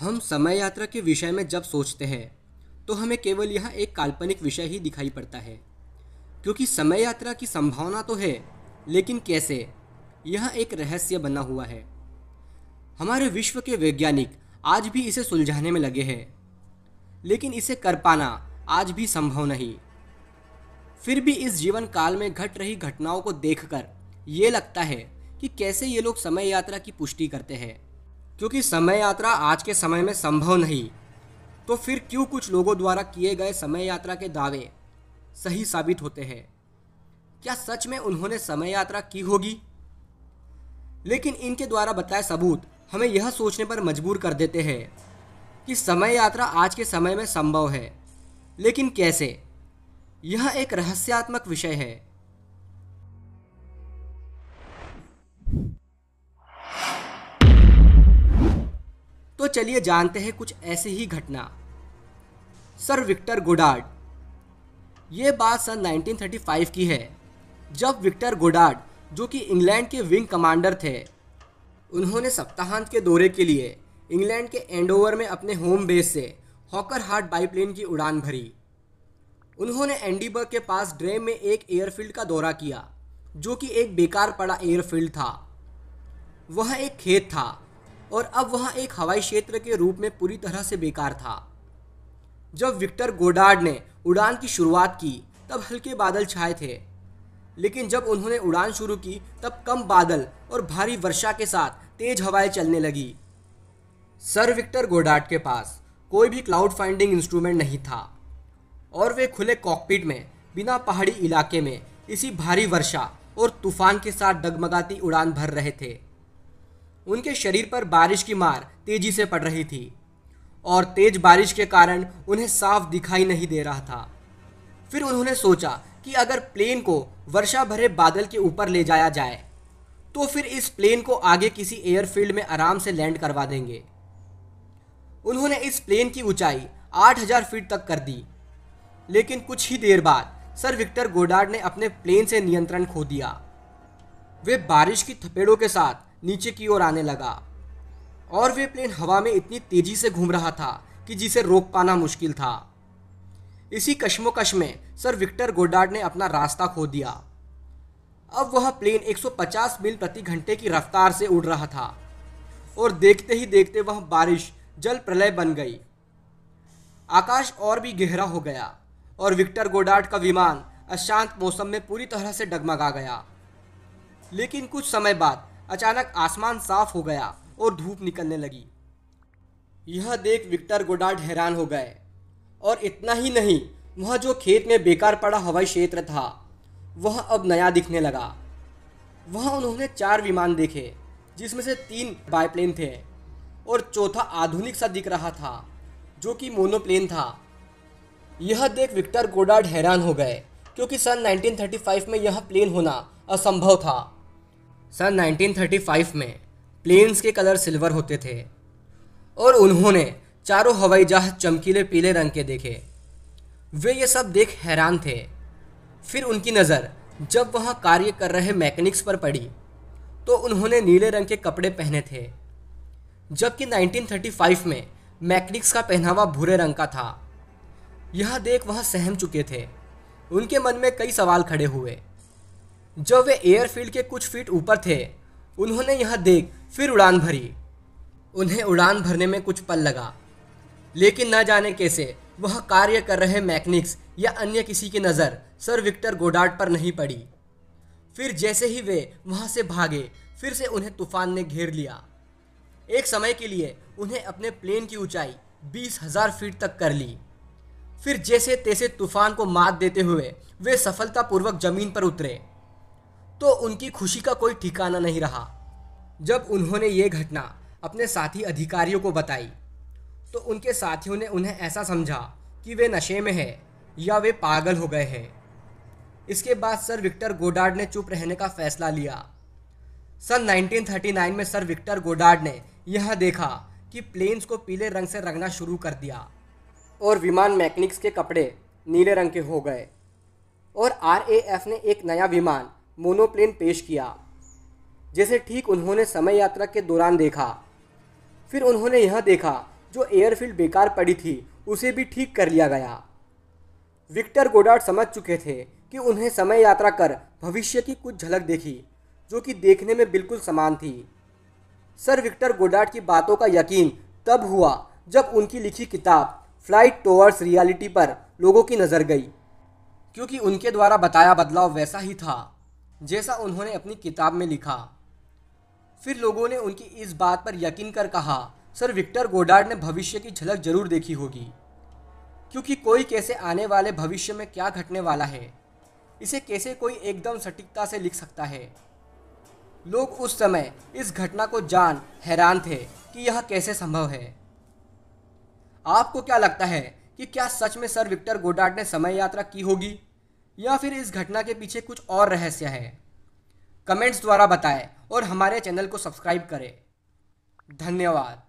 हम समय यात्रा के विषय में जब सोचते हैं तो हमें केवल यह एक काल्पनिक विषय ही दिखाई पड़ता है, क्योंकि समय यात्रा की संभावना तो है, लेकिन कैसे, यह एक रहस्य बना हुआ है। हमारे विश्व के वैज्ञानिक आज भी इसे सुलझाने में लगे हैं, लेकिन इसे कर पाना आज भी संभव नहीं। फिर भी इस जीवन काल में घट रही घटनाओं को देखकर ये लगता है कि कैसे ये लोग समय यात्रा की पुष्टि करते हैं। क्योंकि समय यात्रा आज के समय में संभव नहीं, तो फिर क्यों कुछ लोगों द्वारा किए गए समय यात्रा के दावे सही साबित होते हैं? क्या सच में उन्होंने समय यात्रा की होगी? लेकिन इनके द्वारा बताए सबूत हमें यह सोचने पर मजबूर कर देते हैं कि समय यात्रा आज के समय में संभव है, लेकिन कैसे? यह एक रहस्यात्मक विषय है। तो चलिए जानते हैं कुछ ऐसी ही घटना। Sir Victor Goddard. ये बात सन 1935 की है, जब विक्टर गोडार्ड, जो कि इंग्लैंड के विंग कमांडर थे, उन्होंने सप्ताहांत के दौरे के लिए इंग्लैंड के एंडोवर में अपने होम बेस से हॉकर हार्ट बाईप्लेन की उड़ान भरी। उन्होंने एडिनबर्ग के पास ड्रेम में एक एयरफील्ड का दौरा किया, जो कि एक बेकार पड़ा एयरफील्ड था। वह एक खेत था और अब वह एक हवाई क्षेत्र के रूप में पूरी तरह से बेकार था। जब विक्टर गोडार्ड ने उड़ान की शुरुआत की तब हल्के बादल छाए थे, लेकिन जब उन्होंने उड़ान शुरू की तब कम बादल और भारी वर्षा के साथ तेज हवाएं चलने लगी। सर विक्टर गोडार्ड के पास कोई भी क्लाउड फाइंडिंग इंस्ट्रूमेंट नहीं था और वे खुले कॉकपिट में बिना पहाड़ी इलाके में इसी भारी वर्षा और तूफान के साथ डगमगाती उड़ान भर रहे थे। उनके शरीर पर बारिश की मार तेजी से पड़ रही थी और तेज बारिश के कारण उन्हें साफ दिखाई नहीं दे रहा था। फिर उन्होंने सोचा कि अगर प्लेन को वर्षा भरे बादल के ऊपर ले जाया जाए तो फिर इस प्लेन को आगे किसी एयरफील्ड में आराम से लैंड करवा देंगे। उन्होंने इस प्लेन की ऊंचाई 8000 फीट तक कर दी, लेकिन कुछ ही देर बाद सर विक्टर गोडार्ड ने अपने प्लेन से नियंत्रण खो दिया। वे बारिश की थपेड़ों के साथ नीचे की ओर आने लगा और वे प्लेन हवा में इतनी तेजी से घूम रहा था कि जिसे रोक पाना मुश्किल था। इसी कश्मोकश में सर विक्टर गोडार्ड ने अपना रास्ता खो दिया। अब वह प्लेन 150 मील प्रति घंटे की रफ्तार से उड़ रहा था और देखते ही देखते वह बारिश जल प्रलय बन गई। आकाश और भी गहरा हो गया और विक्टर गोडार्ड का विमान अशांत मौसम में पूरी तरह से डगमगा गया। लेकिन कुछ समय बाद अचानक आसमान साफ हो गया और धूप निकलने लगी। यह देख विक्टर गोडार्ड हैरान हो गए, और इतना ही नहीं, वह जो खेत में बेकार पड़ा हवाई क्षेत्र था वह अब नया दिखने लगा। वहाँ उन्होंने 4 विमान देखे, जिसमें से 3 बाईप्लेन थे और चौथा आधुनिक सा दिख रहा था, जो कि मोनोप्लेन था। यह देख विक्टर गोडार्ड हैरान हो गए, क्योंकि सन 1935 में यह प्लेन होना असंभव था। सन 1935 में प्लेन्स के कलर सिल्वर होते थे और उन्होंने चारों हवाई जहाज चमकीले पीले रंग के देखे। वे ये सब देख हैरान थे। फिर उनकी नज़र जब वहाँ कार्य कर रहे मैकेनिक्स पर पड़ी तो उन्होंने नीले रंग के कपड़े पहने थे, जबकि 1935 में मैकेनिक्स का पहनावा भूरे रंग का था। यह देख वह सहम चुके थे। उनके मन में कई सवाल खड़े हुए। जब वे एयरफील्ड के कुछ फीट ऊपर थे, उन्होंने यह देख फिर उड़ान भरी। उन्हें उड़ान भरने में कुछ पल लगा, लेकिन न जाने कैसे वह कार्य कर रहे मैकेनिक्स या अन्य किसी की नज़र सर विक्टर गोडार्ड पर नहीं पड़ी। फिर जैसे ही वे वहाँ से भागे, फिर से उन्हें तूफान ने घेर लिया। एक समय के लिए उन्हें अपने प्लेन की ऊंचाई 20,000 फीट तक कर ली। फिर जैसे तैसे तूफान को मात देते हुए वे सफलतापूर्वक जमीन पर उतरे, तो उनकी खुशी का कोई ठिकाना नहीं रहा। जब उन्होंने ये घटना अपने साथी अधिकारियों को बताई तो उनके साथियों ने उन्हें ऐसा समझा कि वे नशे में हैं या वे पागल हो गए हैं। इसके बाद सर विक्टर गोडार्ड ने चुप रहने का फैसला लिया। सन 1939 में सर विक्टर गोडार्ड ने यह देखा कि प्लेन्स को पीले रंग से रंगना शुरू कर दिया और विमान मैकेनिक्स के कपड़े नीले रंग के हो गए और RAF ने एक नया विमान मोनोप्लेन पेश किया, जैसे ठीक उन्होंने समय यात्रा के दौरान देखा। फिर उन्होंने यह देखा जो एयरफील्ड बेकार पड़ी थी उसे भी ठीक कर लिया गया। विक्टर गोडार्ड समझ चुके थे कि उन्हें समय यात्रा कर भविष्य की कुछ झलक देखी जो कि देखने में बिल्कुल समान थी। सर विक्टर गोडार्ड की बातों का यकीन तब हुआ जब उनकी लिखी किताब फ्लाइट टुवर्ड्स रियलिटी पर लोगों की नज़र गई, क्योंकि उनके द्वारा बताया बदलाव वैसा ही था जैसा उन्होंने अपनी किताब में लिखा। फिर लोगों ने उनकी इस बात पर यकीन कर कहा, सर विक्टर गोडार्ड ने भविष्य की झलक जरूर देखी होगी, क्योंकि कोई कैसे आने वाले भविष्य में क्या घटने वाला है, इसे कैसे कोई एकदम सटीकता से लिख सकता है। लोग उस समय इस घटना को जान हैरान थे कि यह कैसे संभव है। आपको क्या लगता है कि क्या सच में सर विक्टर गोडार्ड ने समय यात्रा की होगी या फिर इस घटना के पीछे कुछ और रहस्य है? कमेंट्स द्वारा बताएं और हमारे चैनल को सब्सक्राइब करें। धन्यवाद।